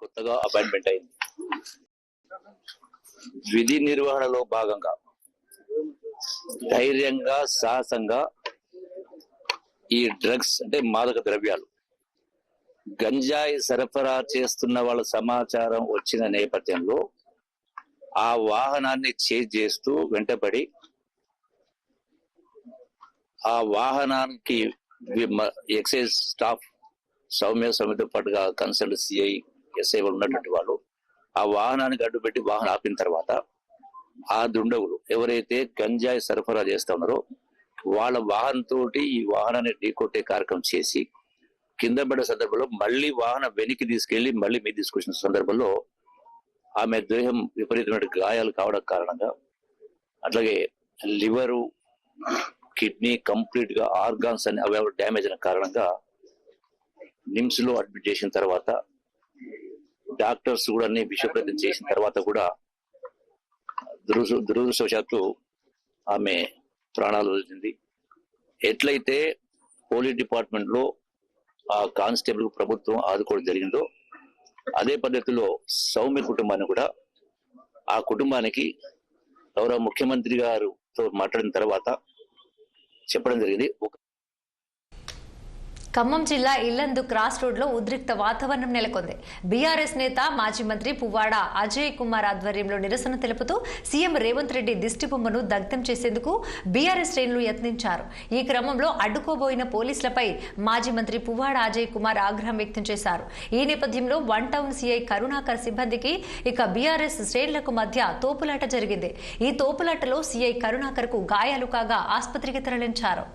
కొత్తగా అపాయింట్మెంట్ అయింది. విధి నిర్వహణలో భాగంగా ధైర్యంగా సాహసంగా ఈ డ్రగ్స్ అంటే మాదక ద్రవ్యాలు గంజాయి సరఫరా చేస్తున్న వాళ్ళ సమాచారం వచ్చిన నేపథ్యంలో ఆ వాహనాన్ని చేజ్ చేస్తూ వెంటబడి ఆ వాహనానికి ఎక్సైజ్ స్టాఫ్ సౌమ్యతో పాటుగా కన్సల్ట్ సిఐ ఎస్ఐ ఉన్నటువంటి వాళ్ళు ఆ వాహనానికి అడ్డుపెట్టి వాహనం ఆపిన తర్వాత ఆ దుండగులు ఎవరైతే గంజాయి సరఫరా చేస్తా ఉన్నారో వాళ్ళ వాహనంతో ఈ వాహనాన్ని ఢీకొట్టే కార్యక్రమం చేసి కింద పడ్డ సందర్భంలో మళ్ళీ వాహనం వెనక్కి తీసుకెళ్లి మళ్ళీ మీద తీసుకొచ్చిన సందర్భంలో ఆమె దేహం విపరీతమైన గాయాలు కావడం కారణంగా అట్లాగే లివరు కిడ్నీ కంప్లీట్ గా ఆర్గాన్స్ అని అవయవ డ్యామేజ్ అయిన కారణంగా నిమ్స్ లో అడ్మిట్ చేసిన తర్వాత డాక్టర్స్ కూడా అన్ని విషప్రయత్నం చేసిన తర్వాత కూడా దురదృష్టవశాత్తు ఆమె ప్రాణాలు వదిలింది. ఎట్లయితే పోలీస్ డిపార్ట్మెంట్ లో ఆ కానిస్టేబుల్ ప్రభుత్వం ఆదుకోవడం జరిగిందో అదే పద్ధతిలో సౌమ్య కుటుంబాన్ని కూడా ఆ కుటుంబానికి గౌరవ ముఖ్యమంత్రి గారితో మాట్లాడిన తర్వాత చెప్పడం జరిగింది. ఖమ్మం జిల్లా ఇల్లందు క్రాస్ రోడ్ లో ఉద్రిక్త వాతావరణం నెలకొంది. బీఆర్ఎస్ నేత మాజీ మంత్రి పువ్వాడ అజయ్ కుమార్ ఆధ్వర్యంలో నిరసన తెలుపుతూ సీఎం రేవంత్ రెడ్డి దిష్టిబొమ్మను దగ్ధం చేసేందుకు బీఆర్ఎస్ శ్రేణులు యత్నించారు. ఈ క్రమంలో అడ్డుకోబోయిన పోలీసులపై మాజీ మంత్రి పువ్వాడ అజయ్ కుమార్ ఆగ్రహం వ్యక్తం చేశారు. ఈ నేపథ్యంలో వన్ టౌన్ సీఐ కరుణాకర్ సిబ్బందికి ఇక బీఆర్ఎస్ శ్రేణులకు మధ్య తోపులాట జరిగింది. ఈ తోపులాటలో సీఐ కరుణాకర్ కు గాయాలు కాగా ఆసుపత్రికి తరలించారు.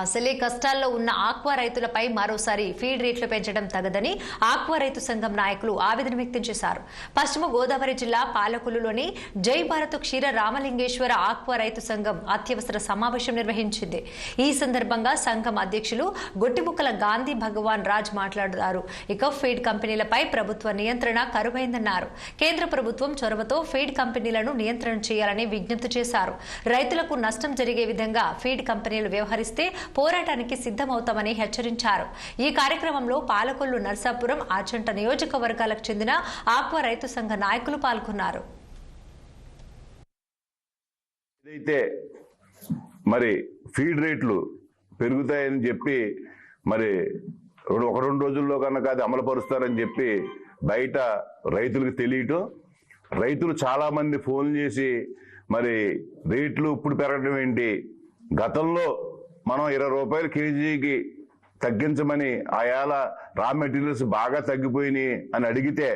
అసలే కష్టాల్లో ఉన్న ఆక్వా రైతులపై మరోసారి ఫీడ్ రేట్లు పెంచడం తగదని ఆక్వా రైతు సంఘం నాయకులు ఆవేదన వ్యక్తం చేశారు. పశ్చిమ గోదావరి జిల్లా పాలకొల్లులోని జై భారత్ క్షీర రామలింగేశ్వర ఆక్వా రైతు సంఘం అత్యవసర సమావేశం నిర్వహించింది. ఈ సందర్భంగా సంఘం అధ్యక్షులు గొట్టిముక్కల గాంధీ భగవాన్ రాజ్ మాట్లాడారు. ఇక ఫీడ్ కంపెనీలపై ప్రభుత్వ నియంత్రణ కరువైందన్నారు. కేంద్ర ప్రభుత్వం చొరవతో ఫీడ్ కంపెనీలను నియంత్రణ చేయాలని విజ్ఞప్తి చేశారు. రైతులకు నష్టం జరిగే విధంగా ఫీడ్ కంపెనీలు వ్యవహరిస్తే పోరాటానికి సిద్ధమవుతామని హెచ్చరించారు. ఈ కార్యక్రమంలో పాలకొల్లు, నర్సాపురం, ఆచంట నియోజకవర్గాలకు చెందిన ఆక్వా రైతు సంఘ నాయకులు పాల్గొన్నారు. ఏదైతే మరి ఫీడ్ రేట్లు పెరుగుతాయని చెప్పి మరి ఒక 2 రోజుల్లో కనుక అది అమలు పరుస్తారని చెప్పి బయట రైతులకు తెలియటం, రైతులు చాలా మంది ఫోన్ చేసి మరి రేట్లు ఇప్పుడు పెరగడం ఏంటి, గతంలో మనం 20 రూపాయలు కేజీకి తగ్గించమని ఆయాల రా మెటీరియల్స్ బాగా తగ్గిపోయినాయి అని అడిగితే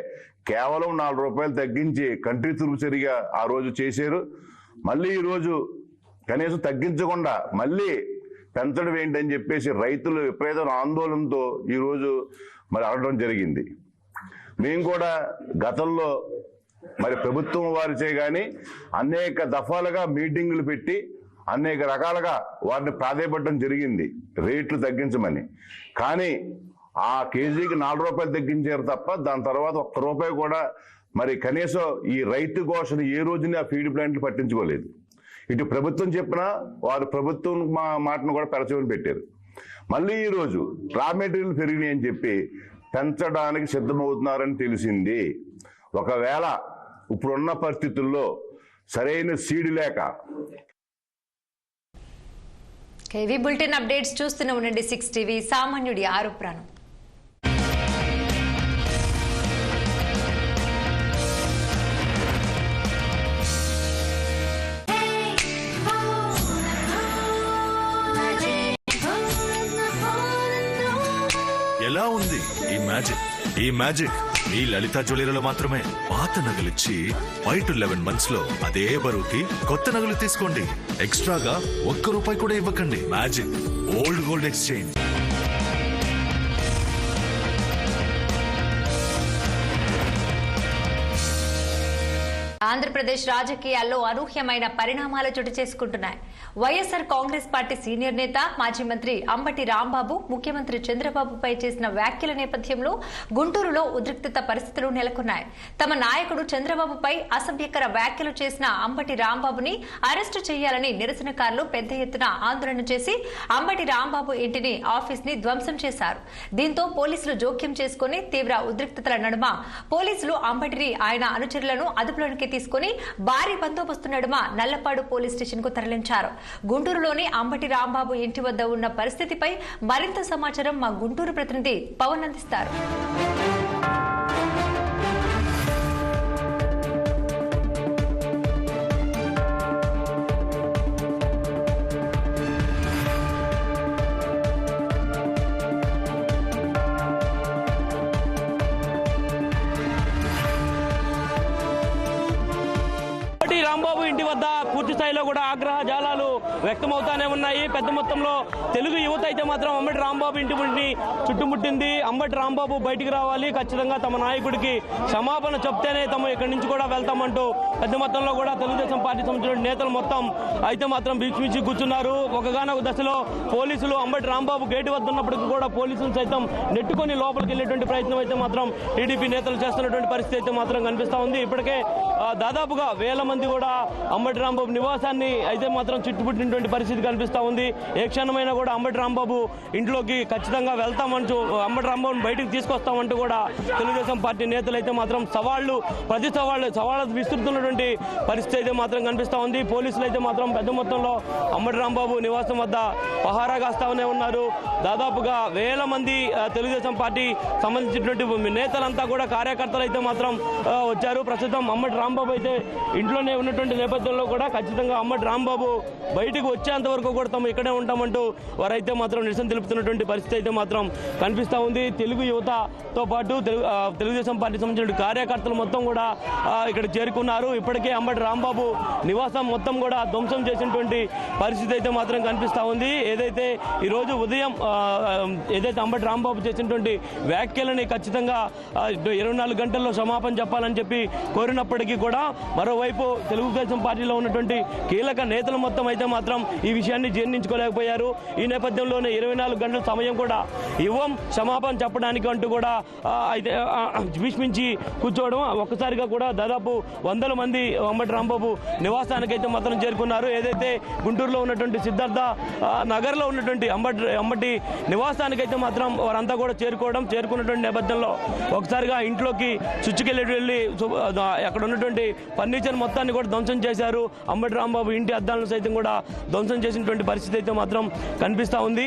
కేవలం 4 రూపాయలు తగ్గించి కంట్రీ తురుపుచరిగా ఆ రోజు చేశారు. మళ్ళీ ఈరోజు కనీసం తగ్గించకుండా మళ్ళీ పెంచడం ఏంటని చెప్పేసి రైతులు విపరీతమైన ఆందోళనతో ఈరోజు మరి అడగడం జరిగింది. మేము కూడా గతంలో మరి ప్రభుత్వం వారిచే కానీ అనేక దఫాలుగా మీటింగులు పెట్టి అనేక రకాలుగా వారిని ప్రాధాయపడడం జరిగింది రేట్లు తగ్గించమని. కానీ ఆ కేజీకి 4 రూపాయలు తగ్గించారు తప్ప దాని తర్వాత 1 రూపాయి కూడా మరి కనీసం ఈ రైతు ఘోషను ఏ రోజుని ఆ ఫీడ్ ప్లాంట్లు పట్టించుకోలేదు. ఇటు ప్రభుత్వం చెప్పినా వారు ప్రభుత్వం మాటను కూడా పెరచమని పెట్టారు. మళ్ళీ ఈరోజు రా మెటీరియల్ పెరిగినాయి అని చెప్పి పెంచడానికి సిద్ధమవుతున్నారని తెలిసింది. ఒకవేళ ఇప్పుడున్న పరిస్థితుల్లో సరైన సీడ్ లేక కేవీ బులెటిన్ అప్డేట్స్ చూస్తూనే ఉండండి 6 టీవీ, సామాన్యుడి ఆరు ప్రాణం. ఎలా ఉంది ఈ మ్యాజిక్ ఈ లలిత జ్యువెలరీలో మాత్రమే. పాత నగలిచ్చి 5 to 11 months లో అదే బరువుకి కొత్త నగలు తీసుకోండి. ఎక్స్ట్రాగా 1 రూపాయి కూడా ఇవ్వకండి. Magic old gold exchange. Andhra Pradesh రాజకీయాల్లో అనూహ్యమైన పరిణామాలు చోటు చేసుకుంటున్నాయి. వైఎస్ఆర్ కాంగ్రెస్ పార్టీ సీనియర్ నేత మాజీ మంత్రి అంబటి రాంబాబు ముఖ్యమంత్రి చంద్రబాబుపై చేసిన వ్యాఖ్యల నేపథ్యంలో గుంటూరులో ఉద్రిక్తత పరిస్థితులు నెలకొన్నాయి. తమ నాయకుడు చంద్రబాబుపై అసభ్యకర వ్యాఖ్యలు చేసిన అంబటి రాంబాబుని అరెస్టు చేయాలని నిరసనకారులు పెద్ద ఎత్తున ఆందోళన చేసి అంబటి రాంబాబు ఇంటిని ఆఫీస్ ని ధ్వంసం చేశారు. దీంతో పోలీసులు జోక్యం చేసుకుని తీవ్ర ఉద్రిక్తతల నడుమ పోలీసులు అంబటిని ఆయన అనుచరులను అదుపులోనికి తీసుకుని భారీ బందోబస్తు నడుమ నల్లపాడు పోలీస్ స్టేషన్ కు తరలించారు. గుంటూరులోని అంబటి రాంబాబు ఇంటి వద్ద ఉన్న పరిస్థితిపై మరింత సమాచారం మా గుంటూరు ప్రతినిధి పవన్ అందిస్తారు. రాంబాబు ఇంటి వద్ద పూర్తి స్థాయిలో కూడా ఆగ్రహ జాలాలు వ్యక్తమవుతానే ఉన్నాయి. పెద్ద మొత్తంలో తెలుగు యువత అయితే మాత్రం అంబటి రాంబాబు ఇంటిని చుట్టుముట్టింది. అంబటి రాంబాబు బయటికి రావాలి, ఖచ్చితంగా తమ నాయకుడికి క్షమాపణ చెప్తేనే తమ ఇక్కడి నుంచి కూడా వెళ్తామంటూ పెద్ద మొత్తంలో కూడా తెలుగుదేశం పార్టీ సంబంధించిన నేతలు మొత్తం అయితే మాత్రం బీచ్ కూర్చున్నారు. ఒకగానొక దశలో పోలీసులు అంబటి రాంబాబు గేటు వద్ద ఉన్నప్పటికీ కూడా పోలీసులు సైతం నెట్టుకొని లోపలికి వెళ్ళేటువంటి ప్రయత్నం అయితే మాత్రం టీడీపీ నేతలు చేస్తున్నటువంటి పరిస్థితి అయితే మాత్రం కనిపిస్తా ఉంది. ఇప్పటికే దాదాపుగా వేల మంది కూడా అంబటి రాంబాబు నివాసాన్ని అయితే మాత్రం చుట్టుముట్టినటువంటి పరిస్థితి కనిపిస్తా ఉంది. ఏ క్షణమైనా కూడా అంబటి రాంబాబు ఇంట్లోకి ఖచ్చితంగా వెళ్తామంటూ అంబటి రాంబాబుని బయటకు తీసుకొస్తామంటూ కూడా తెలుగుదేశం పార్టీ నేతలు అయితే మాత్రం సవాళ్ళు విస్తున్నటువంటి పరిస్థితి అయితే మాత్రం కనిపిస్తా ఉంది. పోలీసులు అయితే మాత్రం పెద్ద మొత్తంలో అంబటి రాంబాబు నివాసం వద్ద పహారా కాస్తానే ఉన్నారు. దాదాపుగా వేల మంది తెలుగుదేశం పార్టీ సంబంధించినటువంటి నేతలంతా కూడా కార్యకర్తలు అయితే మాత్రం వచ్చారు. ప్రస్తుతం అంబటి రాంబాబు అయితే ఇంట్లోనే ఉన్నటువంటి నేపథ్యంలో కూడా ఖచ్చితంగా అంబటి రాంబాబు బయటకు వచ్చేంత వరకు కూడా తాము ఇక్కడే ఉంటామంటూ వారైతే మాత్రం నిరసన తెలుపుతున్నటువంటి పరిస్థితి అయితే మాత్రం కనిపిస్తూ ఉంది. తెలుగు యువతతో పాటు తెలుగుదేశం పార్టీ సంబంధించిన కార్యకర్తలు మొత్తం కూడా ఇక్కడ చేరుకున్నారు. ఇప్పటికే అంబటి రాంబాబు నివాసం మొత్తం కూడా ధ్వంసం చేసినటువంటి పరిస్థితి అయితే మాత్రం కనిపిస్తూ ఉంది. ఏదైతే ఈరోజు ఉదయం ఏదైతే అంబటి రాంబాబు చేసినటువంటి వ్యాఖ్యలని ఖచ్చితంగా 24 గంటల్లో క్షమాపణ చెప్పాలని చెప్పి కోరినప్పటికీ కూడా మరోవైపు తెలుగుదేశం పార్టీలో ఉన్నటువంటి కీలక నేతలు మొత్తం అయితే మాత్రం ఈ విషయాన్ని జీర్ణించుకోలేకపోయారు. ఈ నేపథ్యంలోనే 24 గంటల సమయం కూడా ఇవ్వం క్షమాపణ చెప్పడానికి అంటూ కూడా అయితే భీష్మించి కూర్చోవడం. ఒక్కసారిగా కూడా దాదాపు 100 మంది అంబటి రాంబాబు నివాసానికి అయితే మాత్రం చేరుకున్నారు. ఏదైతే గుంటూరులో ఉన్నటువంటి సిద్ధార్థ నగర్లో ఉన్నటువంటి అంబటి నివాసానికి అయితే మాత్రం వారంతా కూడా చేరుకున్నటువంటి నేపథ్యంలో ఒకసారిగా ఇంట్లోకి చుచ్చుకెళ్ళి వెళ్ళి అక్కడ ఉన్నటువంటి ఫర్నిచర్ మొత్తాన్ని కూడా ధ్వంసం చేశారు. అంబటి రాంబాబు ఇంటి అద్దాలను సైతం కూడా ధ్వంసం చేసినటువంటి పరిస్థితి అయితే మాత్రం కనిపిస్తూ ఉంది.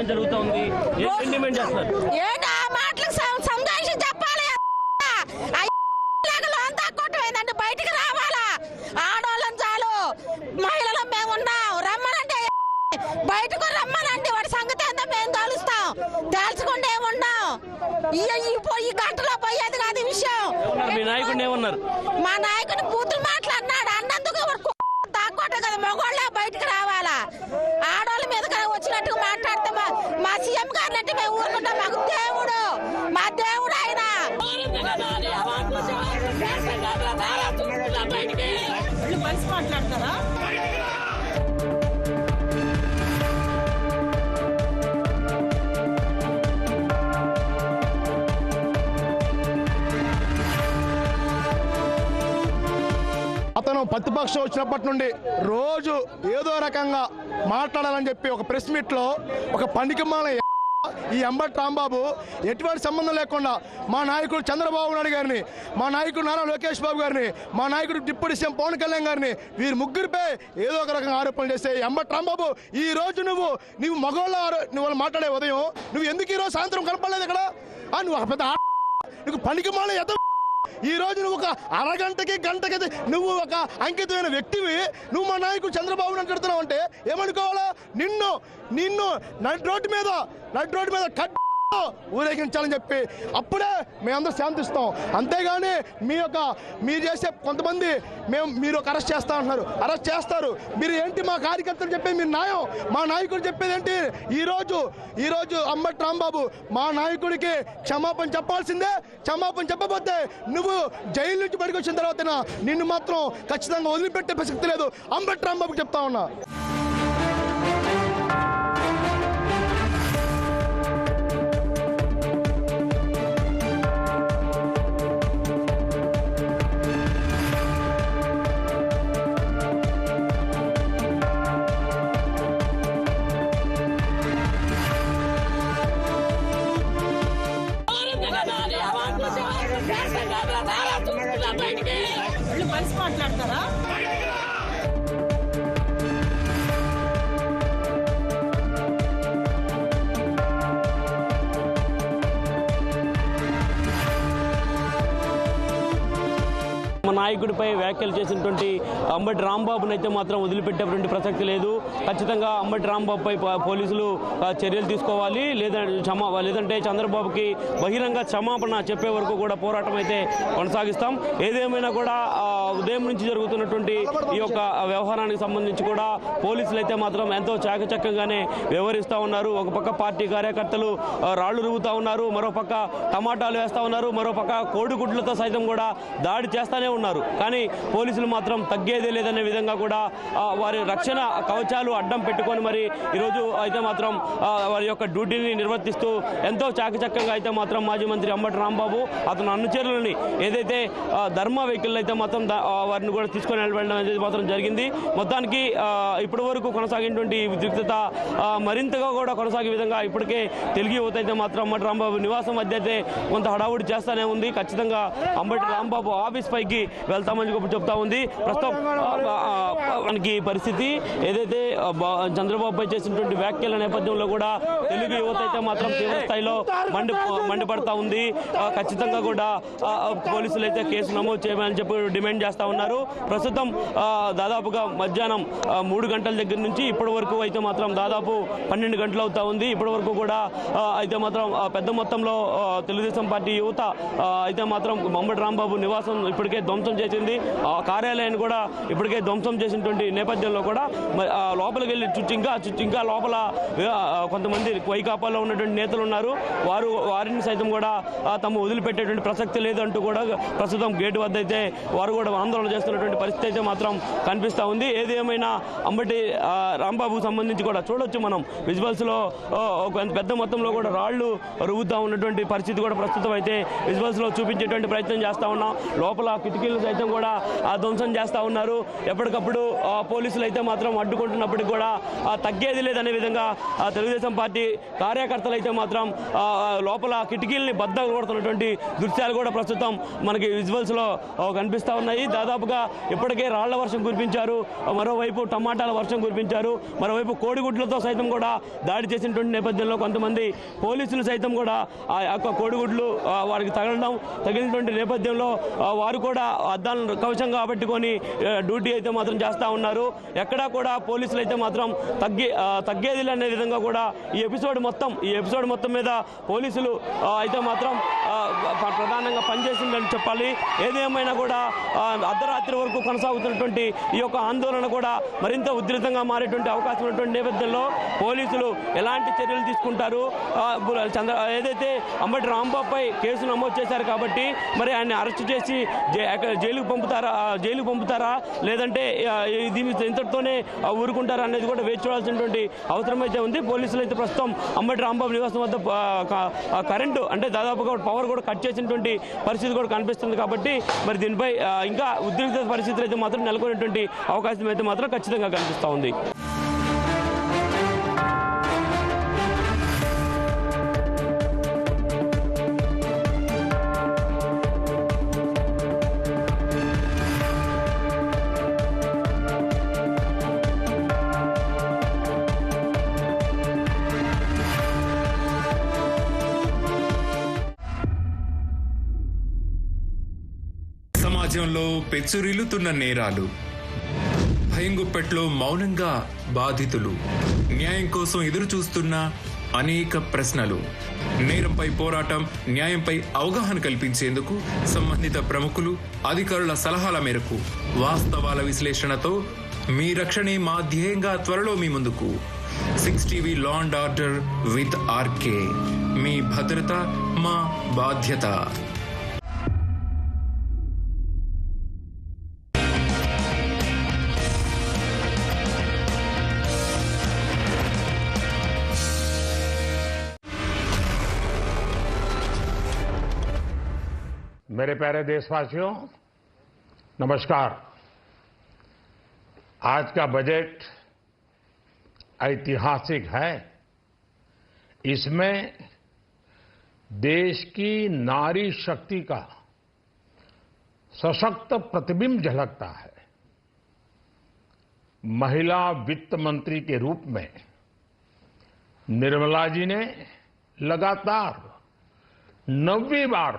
జరుగుతుంది డిమాండ్ చేస్తున్నారు. బయటికి రావాలా? ఆడవాళ్ళని చాలు, మహిళలు మేము ఉన్నాం, రమ్మనండి, బయటకు రమ్మనండి. వాడి సంగతి ఏందో మేము తలుస్తాం, తేల్చుకుంటే ఏమున్నాం. ఈ గంటలో పోయేది కాదు ఈ విషయం. మీ నాయకుడు ఏమన్నారు? మా నాయకుడు బూతులు మాట్లాడినాడు. అన్నందుకు తాక్కోట కదా, మగవాళ్ళే బయటకు రావాలా? ఆడవాళ్ళ మీద వచ్చినట్టుగా మాట్లాడితే మా సీఎం గారిని అంటే మేము ఊరుకుంటాం. మాకు దేవుడు, మా దేవుడు ఆయన. మనిషి మాట్లాడతారా? అతను ప్రతిపక్షం వచ్చినప్పటి నుండి రోజు ఏదో రకంగా మాట్లాడాలని చెప్పి ఒక ప్రెస్ మీట్లో ఒక పనికిమాల ఈ అంబటి రాంబాబు ఎటువంటి సంబంధం లేకుండా మా నాయకుడు చంద్రబాబు నాయుడు గారిని, మా నాయకుడు నారా లోకేష్ బాబు గారిని, మా నాయకుడు డిప్యూటీ సీఎం పవన్ కళ్యాణ్ గారిని, వీరి ముగ్గురిపై ఏదో ఒక రకంగా ఆరోపణలు చేస్తే అంబటి రాంబాబు ఈ రోజు నువ్వు మగవాళ్ళ నువ్వు మాట్లాడే ఉదయం నువ్వు ఎందుకు ఈరోజు సాయంత్రం కనపడలేదు ఇక్కడ? నువ్వు పెద్ద నీకు పనికిమాల ఈ రోజు నువ్వు ఒక అరగంటకి గంటకి నువ్వు ఒక అంకితమైన వ్యక్తివి, నువ్వు మా నాయకుడు చంద్రబాబు నాయుడు తిడుతున్నావు అంటే ఏమనుకోవాలా? నిన్ను నడి రోడ్డు మీద ఊరేగించాలని చెప్పి అప్పుడే మేమందరూ శాంతిస్తాం. అంతేగాని మీరు చేసే కొంతమంది మీరు ఒక అరెస్ట్ చేస్తా అంటున్నారు, అరెస్ట్ చేస్తారు. మీరు ఏంటి మా కార్యకర్తలు చెప్పేది మీరు న్యాయం, మా నాయకుడు చెప్పేది ఏంటి? ఈరోజు అంబటి రాంబాబు మా నాయకుడికి క్షమాపణ చెప్పాల్సిందే. క్షమాపణ చెప్పబోతే నువ్వు జైలు నుంచి బయటకు వచ్చిన తర్వాత నిన్ను మాత్రం ఖచ్చితంగా వదిలిపెట్టే ప్రసక్తి లేదు. అంబటి రాంబాబుకి చెప్తా ఉన్నా. మాట్లాడతారా? నాయకుడిపై వ్యాఖ్యలు చేసినటువంటి అంబటి రాంబాబును అయితే మాత్రం వదిలిపెట్టేటువంటి ప్రసక్తి లేదు. ఖచ్చితంగా అంబటి రాంబాబుపై పోలీసులు చర్యలు తీసుకోవాలి, లేదంటే చంద్రబాబుకి బహిరంగ క్షమాపణ చెప్పే వరకు కూడా పోరాటం అయితే కొనసాగిస్తాం. ఏదేమైనా కూడా ఉదయం నుంచి జరుగుతున్నటువంటి ఈ యొక్క వ్యవహారానికి సంబంధించి కూడా పోలీసులు అయితే మాత్రం ఎంతో చాకచక్యంగానే వ్యవహరిస్తూ ఉన్నారు. ఒక పక్క పార్టీ కార్యకర్తలు రాళ్లు రువ్వుతా ఉన్నారు, మరోపక్క టమాటాలు వేస్తూ ఉన్నారు, మరోపక్క కోడిగుడ్లతో సైతం కూడా దాడి చేస్తానే ఉన్నారు. కానీ పోలీసులు మాత్రం తగ్గేదే లేదనే విధంగా కూడా వారి రక్షణ కవచాలు అడ్డం పెట్టుకొని మరి ఈరోజు అయితే మాత్రం వారి యొక్క డ్యూటీని నిర్వర్తిస్తూ ఎంతో చాకచక్యంగా అయితే మాత్రం మాజీ మంత్రి అంబటి రాంబాబు అతను అనుచరులని ఏదైతే ధర్మ వెహికల్ అయితే మాత్రం వారిని కూడా తీసుకొని వెళ్ళడం అనేది మాత్రం జరిగింది. మొత్తానికి ఇప్పటి వరకు కొనసాగినటువంటి ఉద్రిక్తత మరింతగా కూడా కొనసాగే విధంగా ఇప్పటికే తెలుగు యువత అయితే మాత్రం అంబటి రాంబాబు నివాసం మధ్య అయితే కొంత హడావుడి చేస్తానే ఉంది. ఖచ్చితంగా అంబటి రాంబాబు ఆఫీస్ పైకి వెళ్తామని చెప్తా ఉంది. ప్రస్తుతం మనకి పరిస్థితి ఏదైతే చంద్రబాబుపై చేసినటువంటి వ్యాఖ్యల నేపథ్యంలో కూడా తెలుగు యువత అయితే మాత్రం తీవ్ర స్థాయిలో మండిపడతా ఉంది. ఖచ్చితంగా కూడా పోలీసులు అయితే కేసు నమోదు చేయమని చెప్పి డిమాండ్ చేస్తా ఉన్నారు. ప్రస్తుతం దాదాపుగా మధ్యాహ్నం 3 గంటల దగ్గర నుంచి ఇప్పటి వరకు అయితే మాత్రం దాదాపు 12 గంటలు అవుతా ఉంది. ఇప్పటి వరకు కూడా అయితే మాత్రం పెద్ద మొత్తంలో తెలుగుదేశం పార్టీ యువత అయితే మాత్రం అంబటి రాంబాబు నివాసం ఇప్పటికే ధ్వంసం చేసింది. ఆ కార్యాలయాన్ని కూడా ఇప్పటికే ధ్వంసం చేసినటువంటి నేపథ్యంలో కూడా లోపలికి వెళ్ళి ఇంకా లోపల కొంతమంది వైకాపాలో ఉన్నటువంటి నేతలు ఉన్నారు. వారిని సైతం కూడా తమ వదిలిపెట్టేటువంటి ప్రసక్తి లేదంటూ కూడా ప్రస్తుతం గేటు వద్ద అయితే వారు కూడా ఆందోళన చేస్తున్నటువంటి పరిస్థితి అయితే మాత్రం కనిపిస్తూ ఉంది. ఏది ఏమైనా అంబటి రాంబాబుకు సంబంధించి కూడా చూడొచ్చు మనం విజువల్స్ లో పెద్ద మొత్తంలో కూడా రాళ్లు రువ్వుతా ఉన్నటువంటి పరిస్థితి కూడా ప్రస్తుతం అయితే విజువల్స్ లో చూపించేటువంటి ప్రయత్నం చేస్తా ఉన్నాం. లోపల కిటికీలు సైతం కూడా ధ్వంసం చేస్తా ఉన్నారు. ఎప్పటికప్పుడు పోలీసులు అయితే మాత్రం అడ్డుకుంటున్నప్పటికీ కూడా తగ్గేది లేదనే విధంగా తెలుగుదేశం పార్టీ కార్యకర్తలు అయితే మాత్రం లోపల కిటికీలని బద్దలు కొడుతున్నటువంటి దృశ్యాలు కూడా ప్రస్తుతం మనకి విజువల్స్ లో కనిపిస్తా ఉన్నాయి. దాదాపుగా ఇప్పటికే రాళ్ల వర్షం కురిపించారు, మరోవైపు టమాటాల వర్షం కురిపించారు, మరోవైపు కోడిగుడ్లతో సైతం కూడా దాడి చేసినటువంటి నేపథ్యంలో కొంతమంది పోలీసులు సైతం కూడా ఆ యొక్క కోడిగుడ్లు వారికి తగిలినటువంటి నేపథ్యంలో వారు కూడా అద్దాలను కవచంగా పెట్టుకొని డ్యూటీ అయితే మాత్రం చేస్తూ ఉన్నారు. ఎక్కడా కూడా పోలీసులు అయితే మాత్రం తగ్గేది అనే విధంగా కూడా ఈ ఎపిసోడ్ మొత్తం మీద పోలీసులు అయితే మాత్రం ప్రధానంగా పనిచేసిందని చెప్పాలి. ఏదేమైనా కూడా అర్ధరాత్రి వరకు కొనసాగుతున్నటువంటి ఈ యొక్క ఆందోళన కూడా మరింత ఉధృతంగా మారేటువంటి అవకాశం ఉన్నటువంటి నేపథ్యంలో పోలీసులు ఎలాంటి చర్యలు తీసుకుంటారు, ఏదైతే అంబటి రాంబాబుపై కేసు నమోదు చేశారు కాబట్టి మరి ఆయన అరెస్ట్ చేసి జైలుకు పంపుతారా లేదంటే ఇంతటితోనే ఊరుకుంటారా అనేది కూడా వేచి చూడాల్సినటువంటి అవసరం అయితే ఉంది. పోలీసులు అయితే ప్రస్తుతం అంబటి రాంబాబు నివాసం వద్ద కరెంటు అంటే దాదాపుగా పవర్ కూడా కట్ చేసినటువంటి పరిస్థితి కూడా కనిపిస్తుంది. కాబట్టి మరి దీనిపై ఇంకా ఉద్రిక్త పరిస్థితులు అయితే మాత్రం నెలకొనేటువంటి అవకాశం అయితే మాత్రం ఖచ్చితంగా కనిపిస్తూ ఉంది. సమాజంలో పెచ్చురిల్లుతున్న నేరాలు, భయంగుప్పెట్లో మౌనంగా బాధితులు, న్యాయం కోసం ఎదురు చూస్తున్న అనేక ప్రశ్నలు. నేరంపై పోరాటం, న్యాయంపై అవగాహన కల్పించేందుకు సంబంధిత ప్రముఖులు, అధికారుల సలహాల మేరకు వాస్తవాల విశ్లేషణతో మీ రక్షణే మా ధ్యేయంగా త్వరలో మీ ముందుకు. 6 TV law and order with RK. మీ భద్రత మా బాధ్యత. मेरे प्यारे देशवासियों, नमस्कार। आज का बजट ऐतिहासिक है। इसमें देश की नारी शक्ति का सशक्त प्रतिबिंब झलकता है। महिला वित्त मंत्री के रूप में निर्मला जी ने लगातार 9वीं बार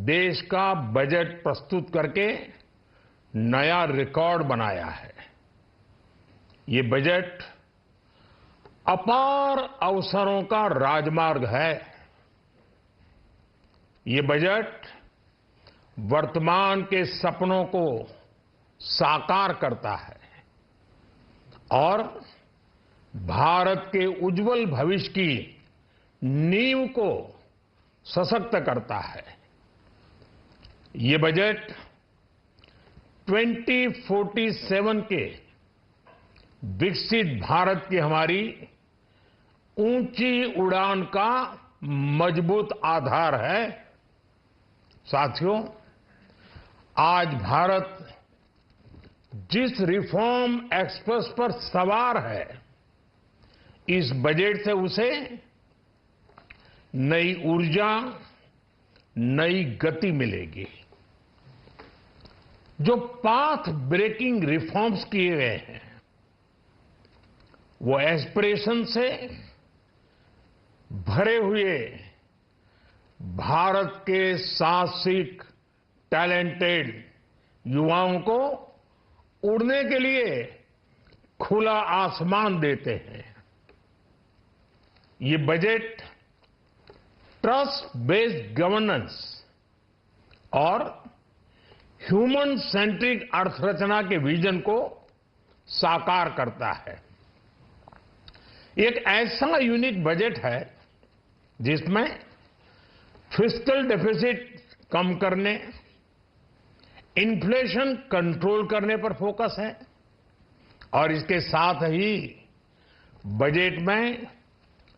देश का बजट प्रस्तुत करके नया रिकॉर्ड बनाया है। ये बजट अपार अवसरों का राजमार्ग है। ये बजट वर्तमान के सपनों को साकार करता है और भारत के उज्जवल भविष्य की नींव को सशक्त करता है। ये बजट 2047 के विकसित भारत की हमारी ऊंची उड़ान का मजबूत आधार है। साथियों, आज भारत जिस रिफॉर्म एक्सप्रेस पर सवार है, इस बजट से उसे नई ऊर्जा, नई गति मिलेगी। जो पाथ ब्रेकिंग रिफॉर्म्स किए गए हैं, वो एस्पिरेशन से भरे हुए भारत के साहसिक, टैलेंटेड युवाओं को उड़ने के लिए खुला आसमान देते हैं। ये बजट ट्रस्ट बेस्ड गवर्नेंस और ह्यूमन सेंट्रिक अर्थरचना के विजन को साकार करता है। एक ऐसा यूनिक बजट है जिसमें फिस्कल डेफिसिट कम करने, इन्फ्लेशन कंट्रोल करने पर फोकस है और इसके साथ ही बजट में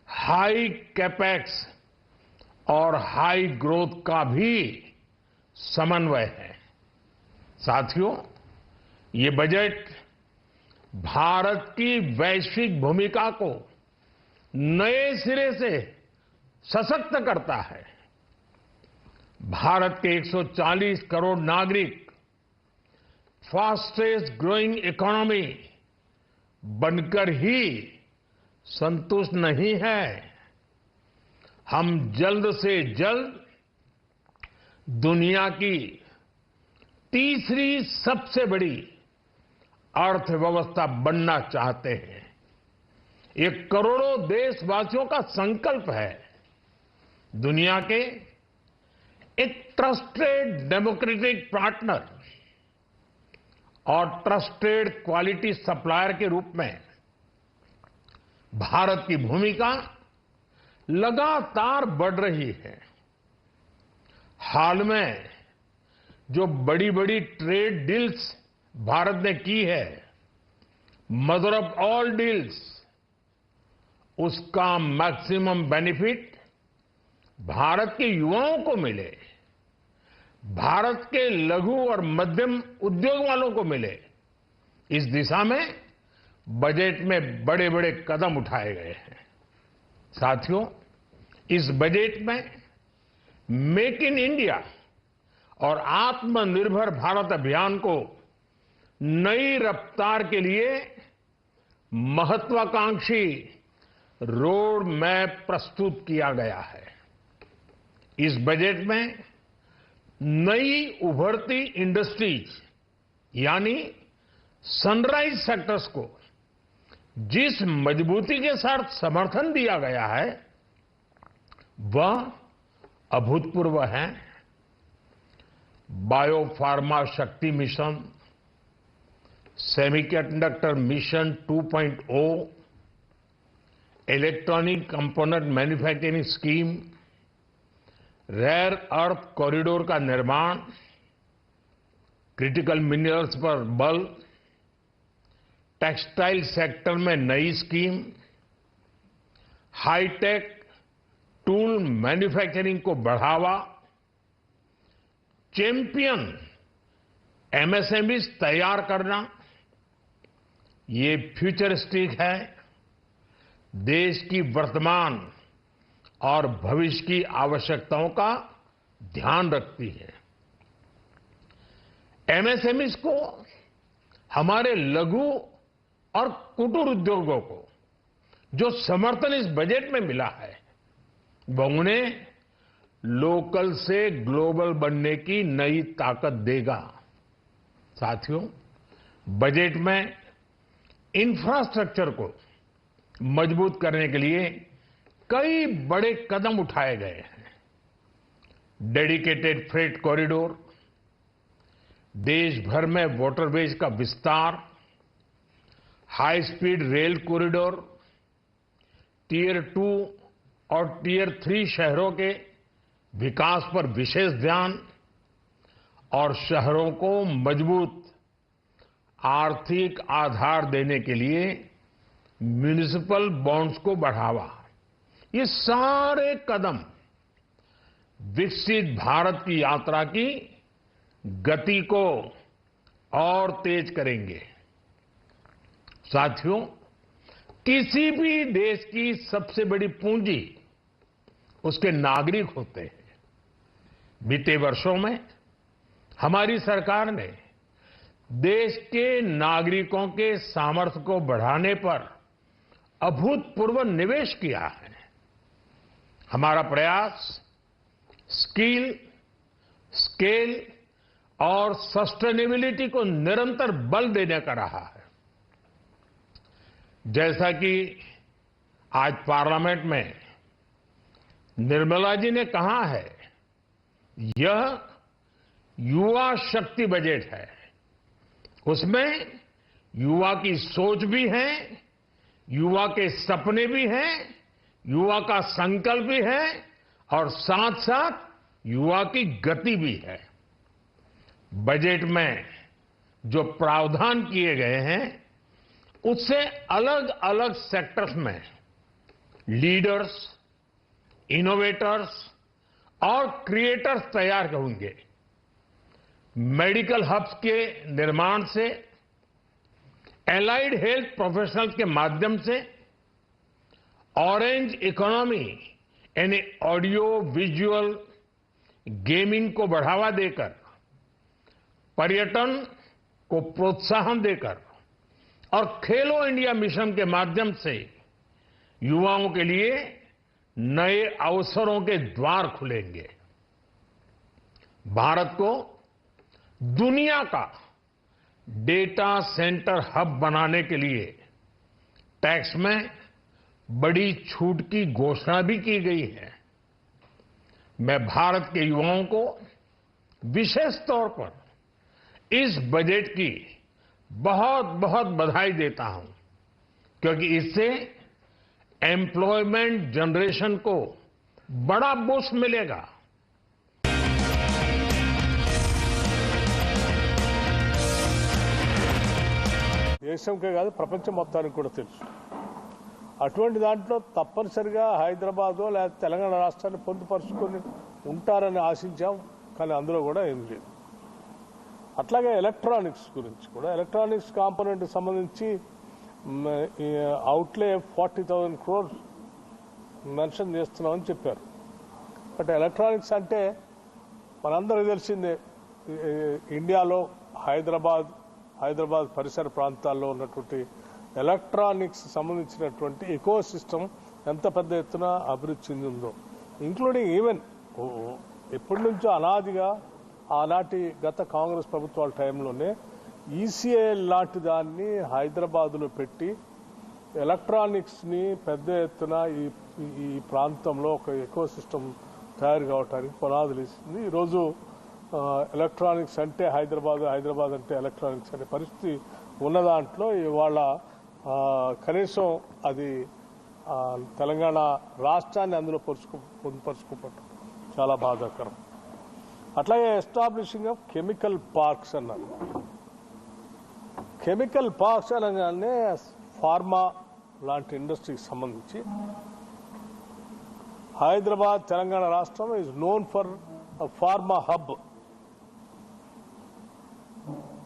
हाई कैपेक्स और हाई ग्रोथ का भी समन्वय है। साथियों, ये बजट भारत की वैश्विक भूमिका को नए सिरे से सशक्त करता है। भारत के 140 करोड़ नागरिक फास्टेस्ट ग्रोइंग इकोनॉमी बनकर ही संतुष्ट नहीं है। हम जल्द से जल्द दुनिया की तीसरी सबसे बड़ी अर्थव्यवस्था बनना चाहते हैं। ये करोड़ों देशवासियों का संकल्प है। दुनिया के एक ट्रस्टेड डेमोक्रेटिक पार्टनर और ट्रस्टेड क्वालिटी सप्लायर के रूप में भारत की भूमिका लगातार बढ़ रही है। हाल में जो बड़ी बड़ी ट्रेड डील्स भारत ने की है, मदर ऑफ ऑल डील्स, उसका मैक्सिमम बेनिफिट भारत के युवाओं को मिले, भारत के लघु और मध्यम उद्योग वालों को मिले। इस दिशा में बजट में बड़े बड़े कदम उठाए गए हैं। साथियों, इस बजट में मेक इन इंडिया और आत्मनिर्भर भारत अभियान को नई रफ्तार के लिए महत्वाकांक्षी रोड मैप प्रस्तुत किया गया है। इस बजट में नई उभरती इंडस्ट्रीज यानी सनराइज सेक्टर्स को जिस मजबूती के साथ समर्थन दिया गया है वह अभूतपूर्व है। Biopharma Shakti mission, semiconductor mission 2.0, electronic component manufacturing scheme, rare earth corridor का निर्माण, क्रिटिकल मिनरल्स पर बल, टेक्सटाइल सेक्टर में नई स्कीम, हाईटेक टूल मैन्युफैक्चरिंग को बढ़ावा, चैंपियन एमएसएमईज तैयार करना, ये फ्यूचरिस्टिक है, देश की वर्तमान और भविष्य की आवश्यकताओं का ध्यान रखती है। एमएसएमईज को, हमारे लघु और कुटीर उद्योगों को जो समर्थन इस बजट में मिला है वह उन्हें लोकल से ग्लोबल बनने की नई ताकत देगा। साथियों, बजट में इंफ्रास्ट्रक्चर को मजबूत करने के लिए कई बड़े कदम उठाए गए हैं। डेडिकेटेड फ्रेट कॉरिडोर, देश भर में वाटरवेज का विस्तार, high speed rail corridor, tier 2 और टियर 3 शहरों के विकास पर विशेष ध्यान और शहरों को मजबूत आर्थिक आधार देने के लिए म्युनिसिपल बॉन्ड्स को बढ़ावा। ये सारे कदम विकसित भारत की यात्रा की गति को और तेज करेंगे। साथियों, किसी भी देश की सबसे बड़ी पूंजी उसके नागरिक होते हैं। बीते वर्षों में हमारी सरकार ने देश के नागरिकों के सामर्थ्य को बढ़ाने पर अभूतपूर्व निवेश किया है। हमारा प्रयास स्किल, स्केल और सस्टेनेबिलिटी को निरंतर बल देने का रहा है। जैसा कि आज पार्लियामेंट में निर्मला जी ने कहा है, यह युवा शक्ति बजट है। उसमें युवा की सोच भी है, युवा के सपने भी हैं, युवा का संकल्प भी है और साथ साथ युवा की गति भी है। बजट में जो प्रावधान किए गए हैं उससे अलग अलग सेक्टर्स में लीडर्स, इनोवेटर्स और क्रिएटर्स तैयार होंगे। मेडिकल हब्स के निर्माण से, एलाइड हेल्थ प्रोफेशनल्स के माध्यम से, ऑरेंज इकोनॉमी यानी ऑडियो विजुअल गेमिंग को बढ़ावा देकर, पर्यटन को प्रोत्साहन देकर और खेलो इंडिया मिशन के माध्यम से युवाओं के लिए नए अवसरों के द्वार खुलेंगे। भारत को दुनिया का डेटा सेंटर हब बनाने के लिए टैक्स में बड़ी छूट की घोषणा भी की गई है। मैं भारत के युवाओं को विशेष तौर पर इस बजट की बहुत बहुत बधाई देता हूं, क्योंकि इससे एम्प्लॉयमेंट जनरेशन को बड़ा बूस्ट मिलेगा। దేశంకే కాదు ప్రపంచం మొత్తానికి కూడా తెలుసు. అటువంటి దాంట్లో తప్పనిసరిగా హైదరాబాదో లేదా తెలంగాణ రాష్ట్రాన్ని పొందుపరుచుకొని ఉంటారని ఆశించాం, కానీ అందులో కూడా ఏం లేదు. అట్లాగే ఎలక్ట్రానిక్స్ గురించి కూడా, ఎలక్ట్రానిక్స్ కాంపోనెంట్ సంబంధించి అవుట్లే 40,000 crores మెన్షన్ చేస్తున్నామని చెప్పారు. బట్ ఎలక్ట్రానిక్స్ అంటే మనందరికీ తెలిసిందే, ఇండియాలో హైదరాబాద్ పరిసర ప్రాంతాల్లో ఉన్నటువంటి ఎలక్ట్రానిక్స్ సంబంధించినటువంటి ఎకో సిస్టమ్ ఎంత పెద్ద ఎత్తున అభివృద్ధి చెందిందో, ఇంక్లూడింగ్ ఈవెన్ ఎప్పటి నుంచో అనాదిగా ఆనాటి గత కాంగ్రెస్ ప్రభుత్వాల టైంలోనే ఈసీఐ లాంటి దాన్ని హైదరాబాదులో పెట్టి ఎలక్ట్రానిక్స్ని పెద్ద ఎత్తున ఈ ప్రాంతంలో ఒక ఎకో సిస్టమ్ తయారు కావడానికి పునాదులు ఇస్తుంది. ఈరోజు ఎలక్ట్రానిక్స్ అంటే హైదరాబాద్, హైదరాబాద్ అంటే ఎలక్ట్రానిక్స్ అనే పరిస్థితి ఉన్న దాంట్లో ఇవాళ కనీసం అది తెలంగాణ రాష్ట్రాన్ని అందులో పొందుపరుచుకోవటం చాలా బాధాకరం. అట్లాగే ఎస్టాబ్లిషింగ్ ఆఫ్ కెమికల్ పార్క్స్ అన్నారు. కెమికల్ పార్క్స్ అనగానే ఫార్మా లాంటి ఇండస్ట్రీకి సంబంధించి హైదరాబాద్ తెలంగాణ రాష్ట్రం is known for pharma hub.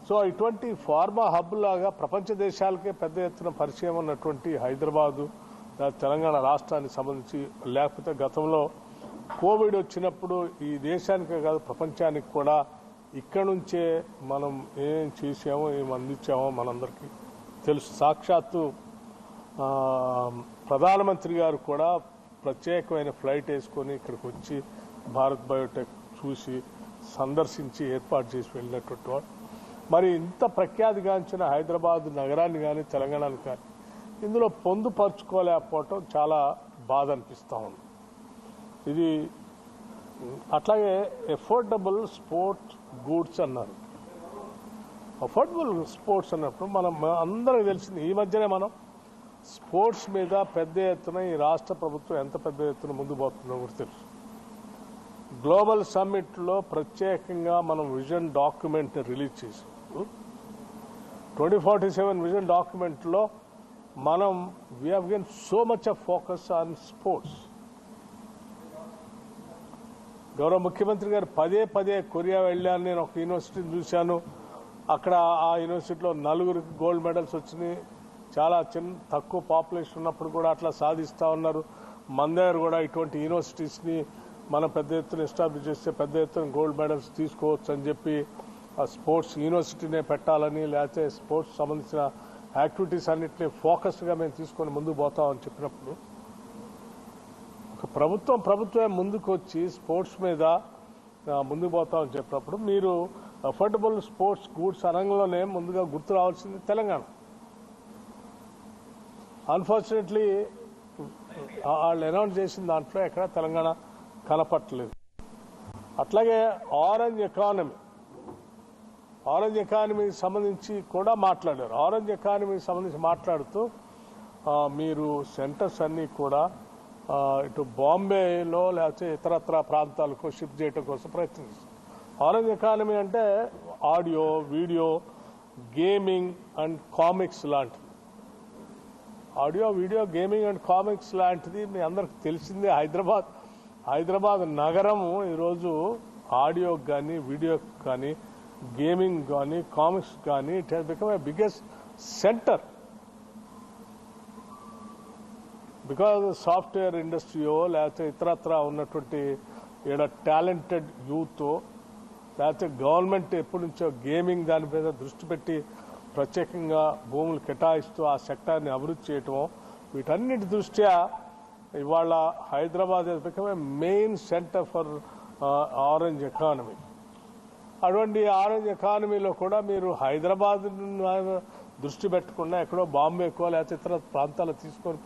So ఇటువంటి ఫార్మా హబ్ లాగా ప్రపంచ దేశాలకే పెద్ద ఎత్తున పరిచయం ఉన్నటువంటి హైదరాబాదు తెలంగాణ రాష్ట్రానికి సంబంధించి, లేకపోతే గతంలో కోవిడ్ వచ్చినప్పుడు ఈ దేశానికే కాదు ప్రపంచానికి కూడా ఇక్కడ నుంచే మనం ఏం చేసామో ఏం అందించామో మనందరికీ తెలుసు. సాక్షాత్తు ప్రధానమంత్రి గారు కూడా ప్రత్యేకమైన ఫ్లైట్ వేసుకొని ఇక్కడికి వచ్చి భారత్ బయోటెక్ చూసి సందర్శించి ఏర్పాటు చేసి వెళ్ళినటువంటి వాడు. మరి ఇంత ప్రఖ్యాతిగాంచిన హైదరాబాద్ నగరాన్ని కానీ తెలంగాణని కానీ ఇందులో పొందుపరుచుకోలేకపోవటం చాలా బాధ అనిపిస్తూ ఉంది. ఇది అట్లాగే ఎఫోర్డబుల్ స్పోర్ట్స్ గూడ్స్ అన్నారు. అఫోర్డబుల్ స్పోర్ట్స్ అన్నప్పుడు మనం అందరికీ తెలిసింది, ఈ మధ్యనే మనం స్పోర్ట్స్ మీద పెద్ద ఎత్తున ఈ రాష్ట్ర ప్రభుత్వం ఎంత పెద్ద ఎత్తున ముందు పోతుందో కూడా తెలుసు. గ్లోబల్ సమ్మిట్లో ప్రత్యేకంగా మనం విజన్ డాక్యుమెంట్ రిలీజ్ చేసినప్పుడు 2047 విజన్ డాక్యుమెంట్లో మనం we have given so much of focus on sports. గౌరవ ముఖ్యమంత్రి గారు పదే కొరియా వెళ్ళాను, నేను ఒక యూనివర్సిటీని చూశాను, అక్కడ ఆ యూనివర్సిటీలో 4 గోల్డ్ మెడల్స్ వచ్చినాయి. చాలా తక్కువ పాపులేషన్ ఉన్నప్పుడు కూడా అట్లా సాధిస్తూ ఉన్నారు. మన దగ్గర కూడా ఇటువంటి యూనివర్సిటీస్ని మనం పెద్ద ఎత్తున ఎస్టాబ్లిష్ చేస్తే పెద్ద ఎత్తున గోల్డ్ మెడల్స్ తీసుకోవచ్చు అని చెప్పి ఆ స్పోర్ట్స్ యూనివర్సిటీనే పెట్టాలని, లేకపోతే స్పోర్ట్స్ సంబంధించిన యాక్టివిటీస్ అన్నింటినీ ఫోకస్గా మేము తీసుకొని ముందుకు పోతామని చెప్పినప్పుడు ఒక ప్రభుత్వమే ముందుకు వచ్చి స్పోర్ట్స్ మీద ముందుకు పోతామని చెప్పినప్పుడు మీరు అఫోర్డబుల్ స్పోర్ట్స్ గూడ్స్ అనగానే ముందుగా గుర్తు రావాల్సింది తెలంగాణ. అన్ఫార్చునేట్లీ వాళ్ళు అనౌన్స్ చేసిన దాంట్లో ఎక్కడ తెలంగాణ కనపట్టలేదు. అట్లాగే ఆరెంజ్ ఎకానమీకి సంబంధించి కూడా మాట్లాడారు. ఆరెంజ్ ఎకానమీకి సంబంధించి మాట్లాడుతూ మీరు సెంటర్స్ అన్నీ కూడా ఇటు బాంబేలో లేకపోతే ఇతరత్ర ప్రాంతాలకు షిఫ్ట్ చేయడం కోసం ప్రయత్నిస్తారు. ఆరెంజ్ ఎకానమీ అంటే audio, video, gaming and comics లాంటిది. Audio, video, gaming and comics లాంటిది మీ అందరికి తెలిసిందే. హైదరాబాద్ నగరము ఈరోజు ఆడియోకి కానీ, వీడియోకి కానీ, గేమింగ్ కానీ, కామిక్స్ కానీ it has become a biggest centre. Because software ఇండస్ట్రీయో లేకపోతే ఇతరత్ర ఉన్నటువంటి ఇక్కడ టాలెంటెడ్ యూత్, లేకపోతే గవర్నమెంట్ ఎప్పటి నుంచో గేమింగ్ దాని మీద దృష్టి పెట్టి ప్రత్యేకంగా భూములు కేటాయిస్తూ ఆ సెక్టార్ని అభివృద్ధి చేయటం, వీటన్నిటి దృష్ట్యా ఇవాళ Hyderabad has become a main centre for orange economy. అటువంటి ఆరెంజ్ ఎకానమీలో కూడా మీరు హైదరాబాద్ దృష్టి పెట్టకుండా ఎక్కడో బాంబేకో లేకపోతే ఇతర ప్రాంతాలు తీసుకొని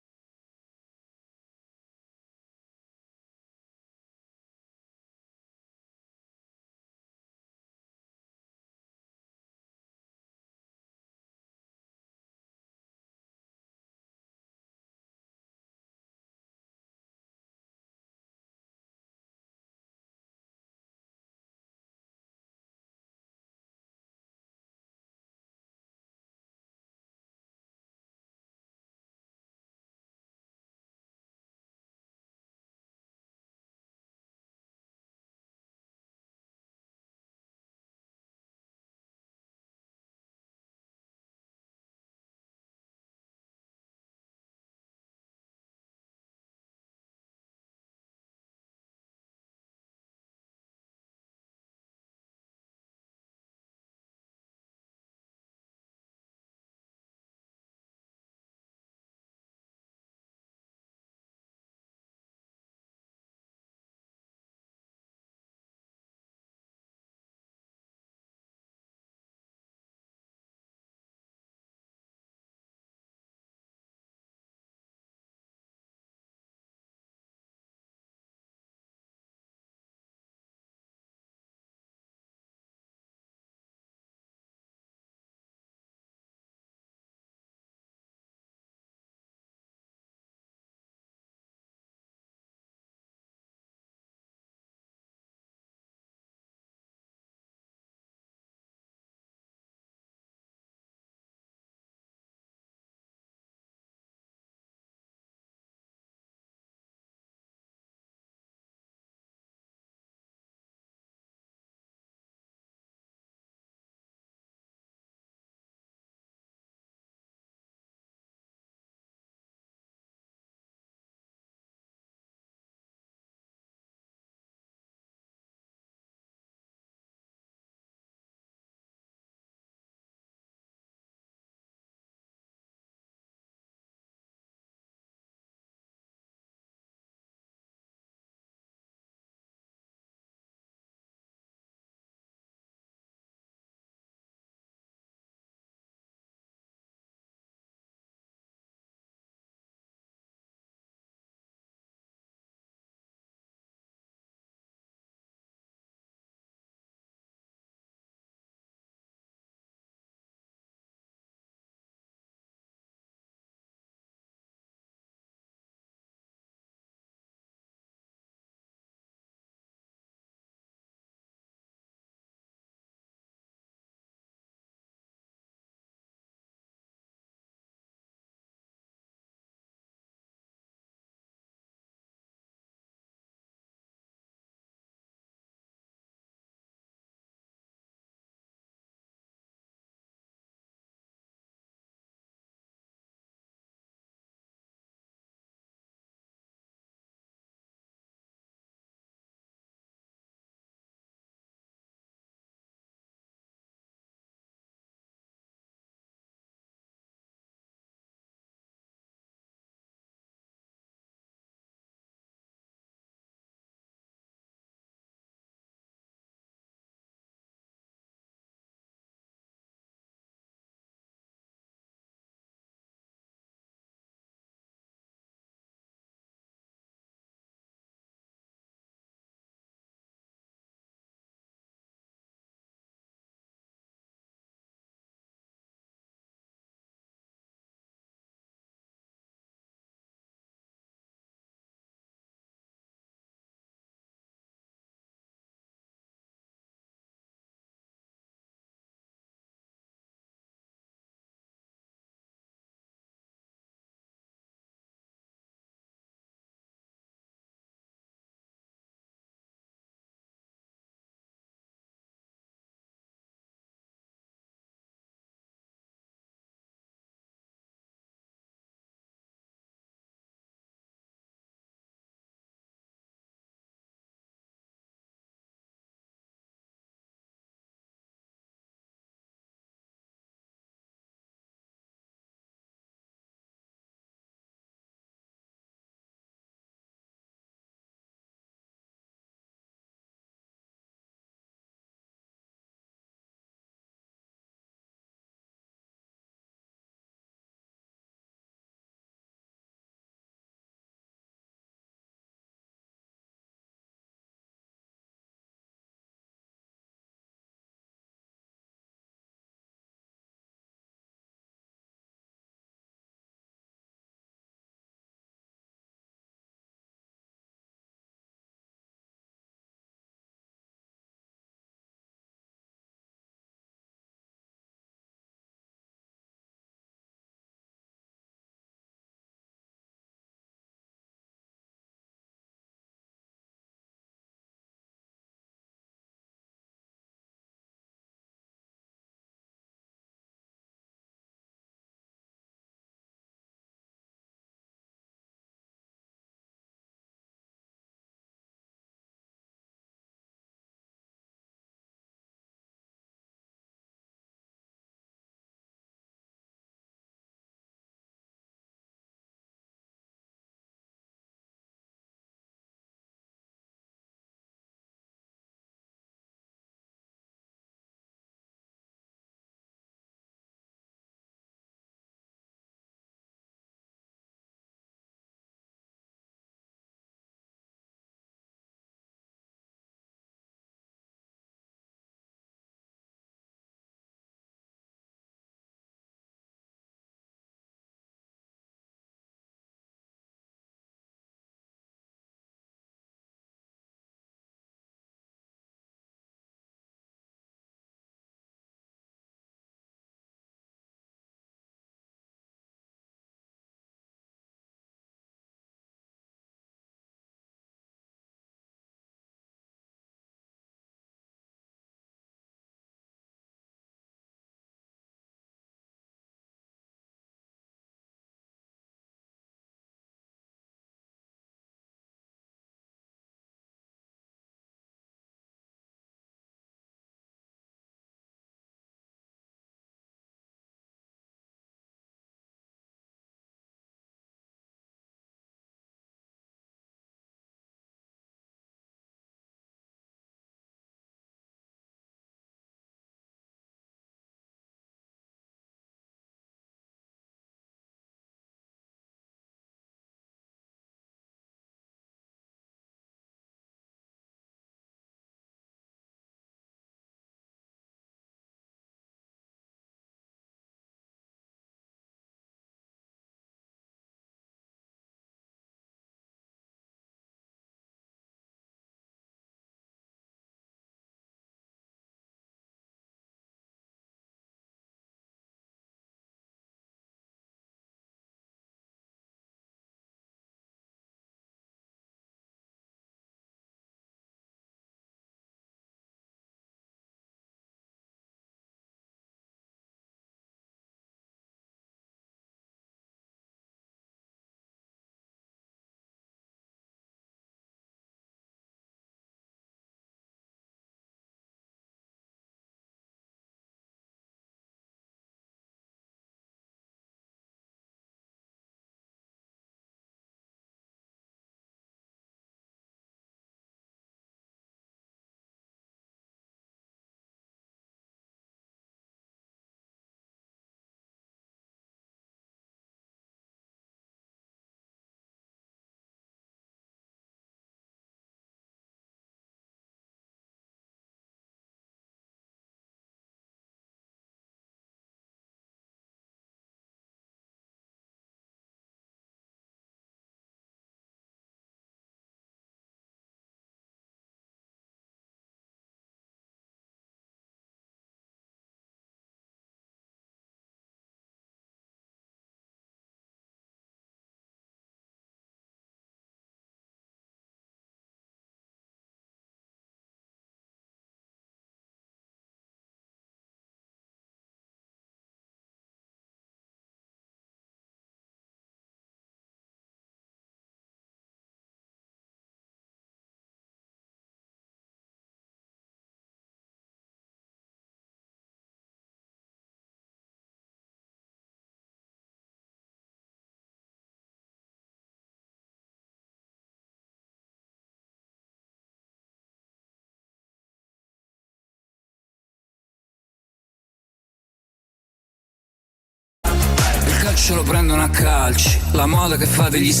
ce lo prendono a calci, la moda che fa degli